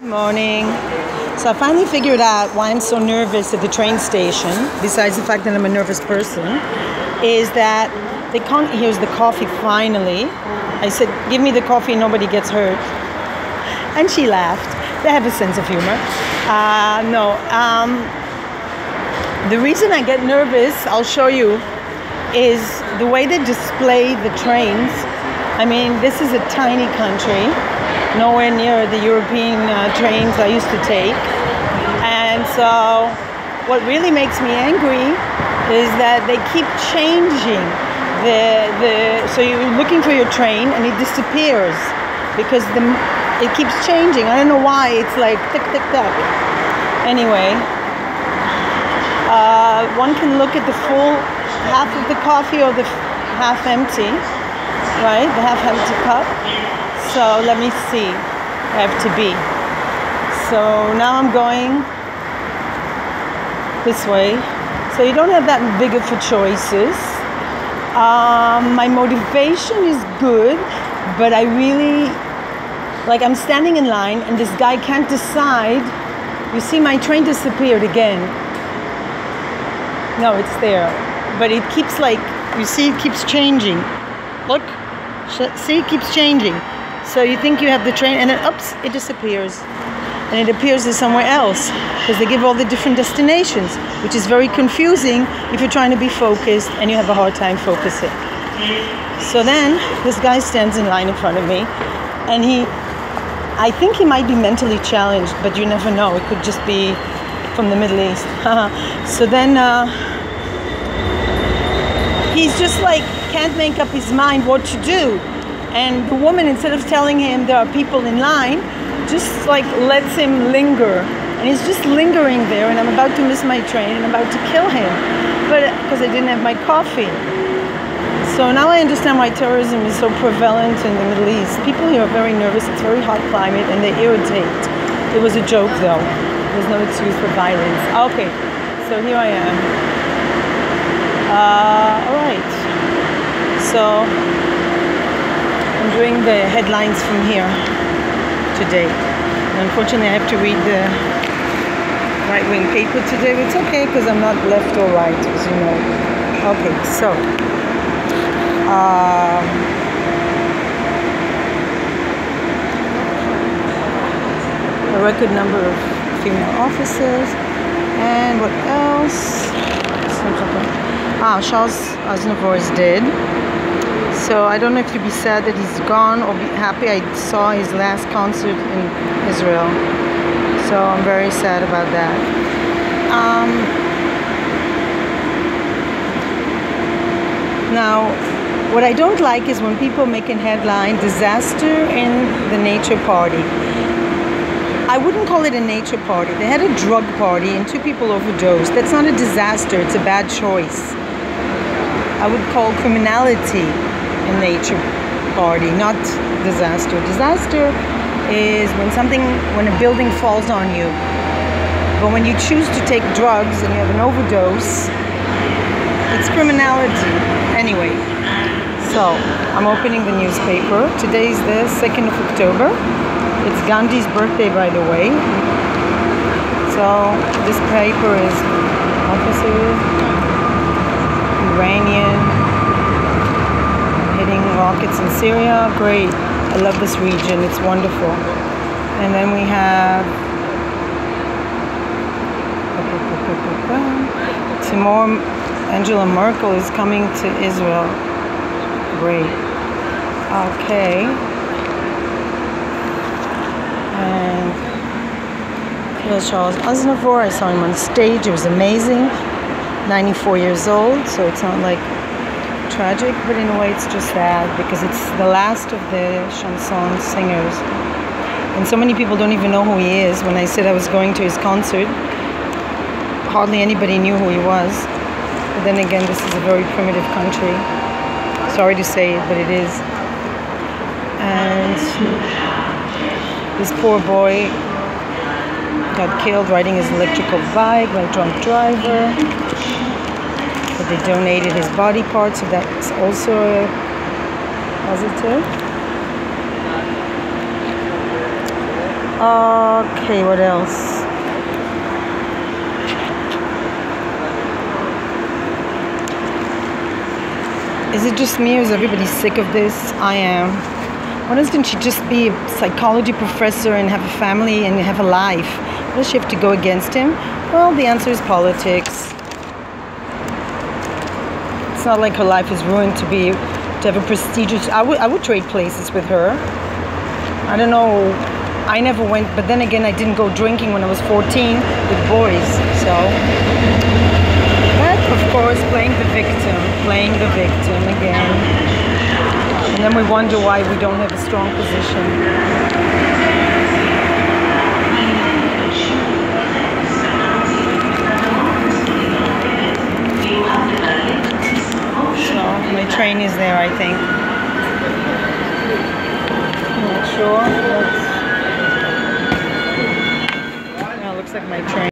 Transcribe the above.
Morning. So I finally figured out why I'm so nervous at the train station, besides the fact that I'm a nervous person, is that they can't. Here's the coffee finally. I said, give me the coffee, nobody gets hurt. And she laughed. They have a sense of humor. The reason I get nervous, I'll show you, is the way they display the trains. I mean, this is a tiny country, nowhere near the European trains I used to take. And so what really makes me angry is that they keep changing so you're looking for your train and it disappears because it keeps changing. I don't know why. It's like tick, tick, tick. Anyway, one can look at the full half of the coffee or the half empty, right? The half empty cup. So let me see. I have to be. So now I'm going this way. So you don't have that big of a choices. My motivation is good, but I really, I'm standing in line and this guy can't decide. You see, my train disappeared again. No, it's there. But it keeps you see, it keeps changing. Look, see, it keeps changing. So you think you have the train and then, oops, it disappears. And it appears as somewhere else because they give all the different destinations, which is very confusing if you're trying to be focused and you have a hard time focusing. So then this guy stands in line in front of me and I think he might be mentally challenged, but you never know. It could just be from the Middle East. So then he's just can't make up his mind what to do. And the woman, instead of telling him there are people in line, just lets him linger. And he's just lingering there, and I'm about to miss my train and I'm about to kill him. But because I didn't have my coffee. So now I understand why terrorism is so prevalent in the Middle East. People here are very nervous, it's very hot climate, and they irritate. It was a joke though. There's no excuse for violence. Okay, so here I am. Alright. So I'm doing the headlines from here today. And unfortunately, I have to read the right-wing paper today, but it's okay because I'm not left or right, as you know. Okay, so a record number of female officers, and what else? Charles Aznavour is dead. So I don't know if to be sad that he's gone or be happy. I saw his last concert in Israel. So I'm very sad about that. Now, what I don't like is when people make a headline, disaster in the nature party. I wouldn't call it a nature party. They had a drug party and 2 people overdosed. That's not a disaster, it's a bad choice. I would call criminality a nature party, not disaster. Disaster is when a building falls on you. But when you choose to take drugs and you have an overdose, it's criminality. Anyway, so I'm opening the newspaper. Today's the 2nd of October. It's Gandhi's birthday, by the way. So this paper is officers, Iranian, hitting rockets in Syria. Great. I love this region. It's wonderful. And then we have Angela Merkel is coming to Israel. Great. Okay. And Charles Aznavour, I saw him on stage. It was amazing. 94 years old, so it's not tragic, but in a way it's just sad because it's the last of the chanson singers. And so many people don't even know who he is. When I said I was going to his concert, hardly anybody knew who he was. But then again, this is a very primitive country. Sorry to say it, but it is. And this poor boy got killed riding his electrical bike by a drunk driver. But they donated his body parts, so that's also a positive. Okay, what else? Is it just me or is everybody sick of this? I am. Why doesn't she just be a psychology professor and have a family and have a life? Why does she have to go against him? Well, the answer is politics. It's not like her life is ruined to have a prestigious... I would trade places with her. I don't know. I never went, but then again, I didn't go drinking when I was 14 with boys, so... But, of course, playing the victim again. And then we wonder why we don't have a strong position. So, my train is there, I think. I'm not sure. Looks like my train.